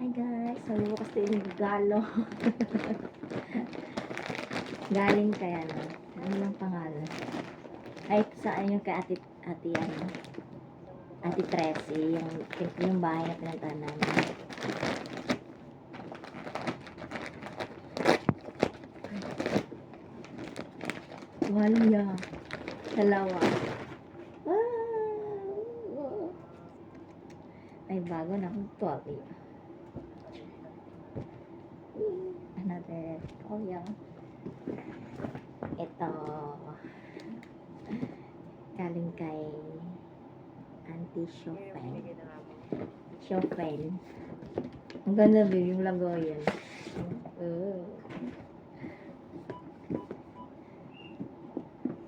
Hi guys, sabi mo kasi yung galo. Galing kaya na. Ano lang pangalan? Ay, saan yung kay ate ano? Ate Tracy, yung bahay na pinuntahan namin. Walya. Dalawa. Ay, bago na akong tuwagi. Another. Oh, yeah. Ito. Galing kay Auntie Chopin. Chopin. Ang ganda ba yung lagoyan?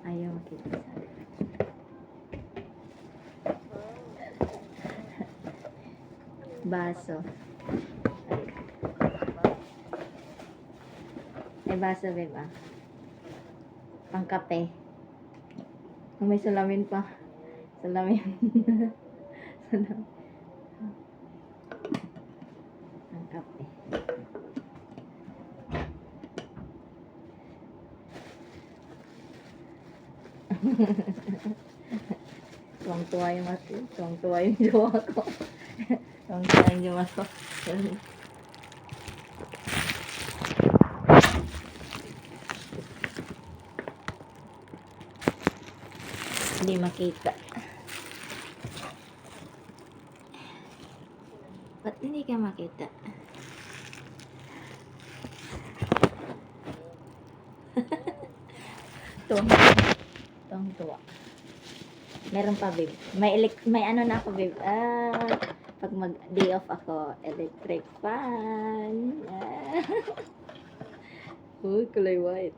Ayaw makita sa baso. Ay, baso, babe, ah. Pangkape. Oh, may salamin pa. Salamin. Salamin. Pangkape. Tuwang-tuwa yung mati. Tuwang-tuwa yung jowa ko. Tuwang-tuwa yung jowa ko. Hindi makita. Ba't hindi ka makita? Tuwang-tuwa. Meron pa, babe. May ano na ako, babe. Pag mag-day off ako, electric fan. Uy, kulay white.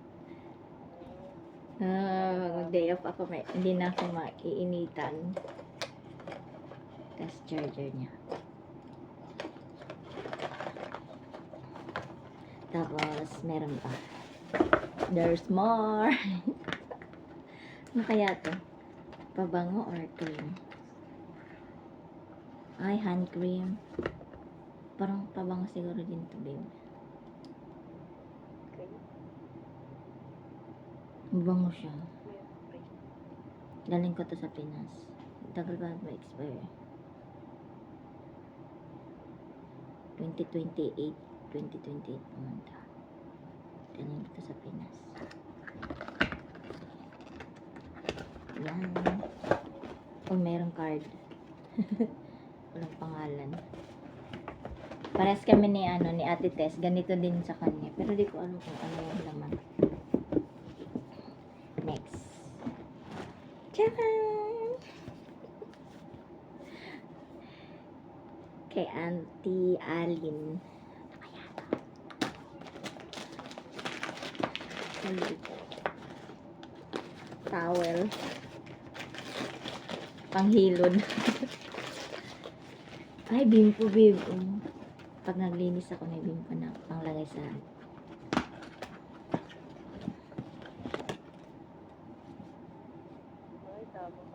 Mag-day off ako, hindi na ako maiinitan. Tapos charger niya. Tapos, meron pa. There's more. Ano kaya to? Pabango or cream? Ay, hand cream. Parang pabango siguro din to, babe. Mabango siya. Galing ko to sa Pinas. Tagal ba ma-expire? 2028 pumunta. Galing ko to sa Pinas. Yan. Oh, merong card. Walang pangalan. Parehas kami ni Ate Tess. Ganito din sa kanya. Pero di ko alam kung ano yung laman. Next. Tcharam! Kay Auntie Alin. Towel. Panghilod. Ay, bimpo, babe. Pag naglinis ako, may bimpo na panglagay sa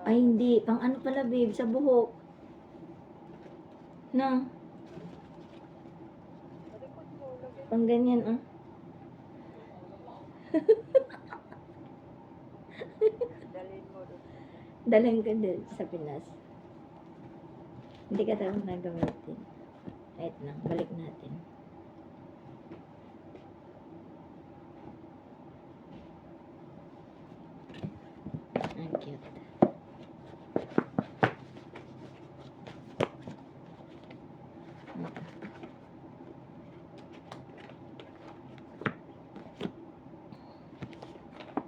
ay, hindi. Pang ano pala, babe? Sa buhok. Na. Pang ganyan, ah. Dalhin ko din sa Pinas. Hindi ka talagang nagamitin. Wait lang, balik natin. Ang cute.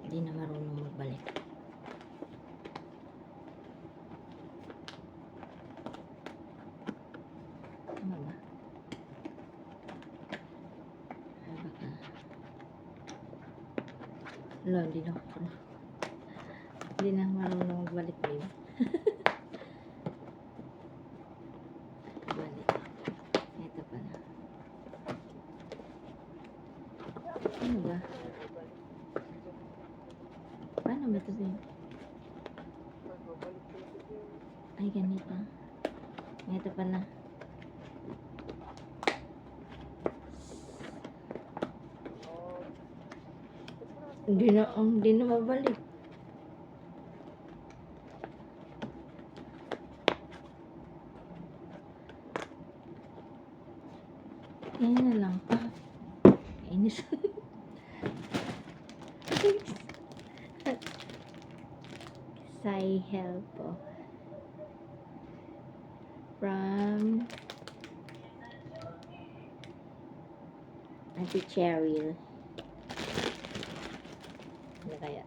Hindi na marunong magbalik. Tama ba? Ay, baka. Wala, hindi na marunong magbalik, babe. Balik. Ito pala. Ano ba? Paano ba ito, babe? Ay, ganito. Ito pala. Hindi na mabalik. Yan na lang. Inis. Sai help po. From Auntie Cheryl. Ano kaya?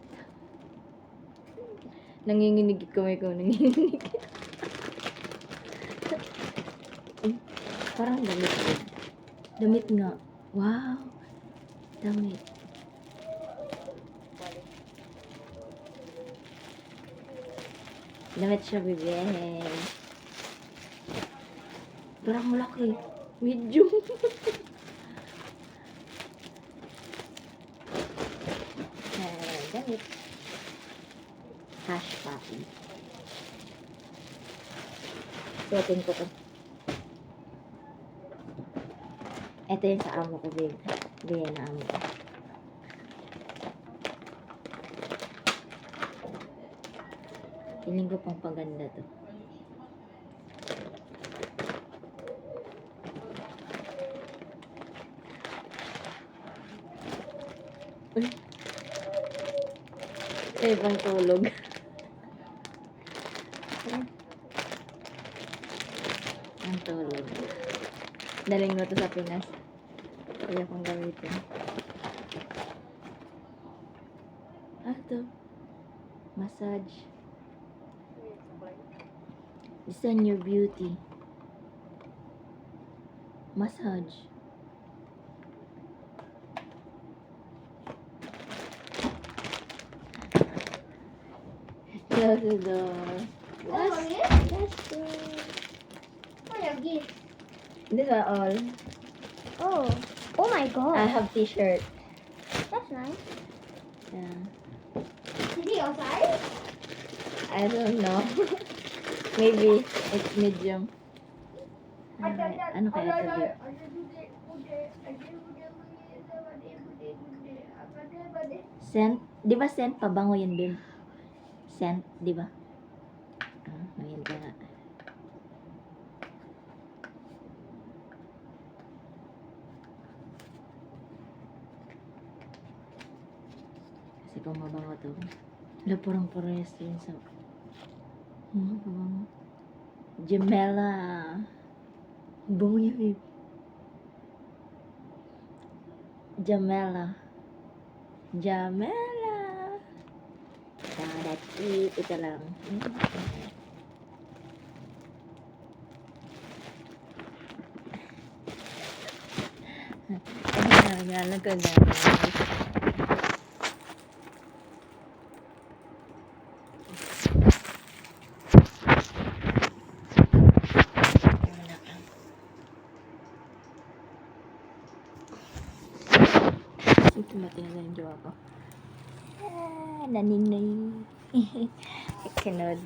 Nanginginig ko nanginginig. Parang damit ko. Damit nga. Wow. Damit. Damit siya, bebe. Parang malaki. Medium. Damit. Hash puppy. Suotin ko to. Ito yung sa amo ko, babe. Bigyan na amo ko. Feeling ko pang paganda to. Uy. Sa ibang tulog. Ang tulog. Daling mo to sa Pinas. Kaya kong gamitin. Ito. Massage. Listen your beauty. Massage. Close the door. That's good. Oh, your gift. These are all. Oh. Oh my god. I have t-shirt. That's nice. Yeah. Is it your size? I don't know. Maybe it's medium. Ano kaya ito, babe? Scent? Di ba scent? Pabango yun, babe. Scent, di ba? Ngayon ka nga. Kasi kung mabango to. Wala, parang parehas yun sa... pabango. Gemella. Bango niya, babe. Jamela. Jamela. That's it. Ito lang. Ano ko na. Ito matingnan yung jowa ko. Naninay. Kanod.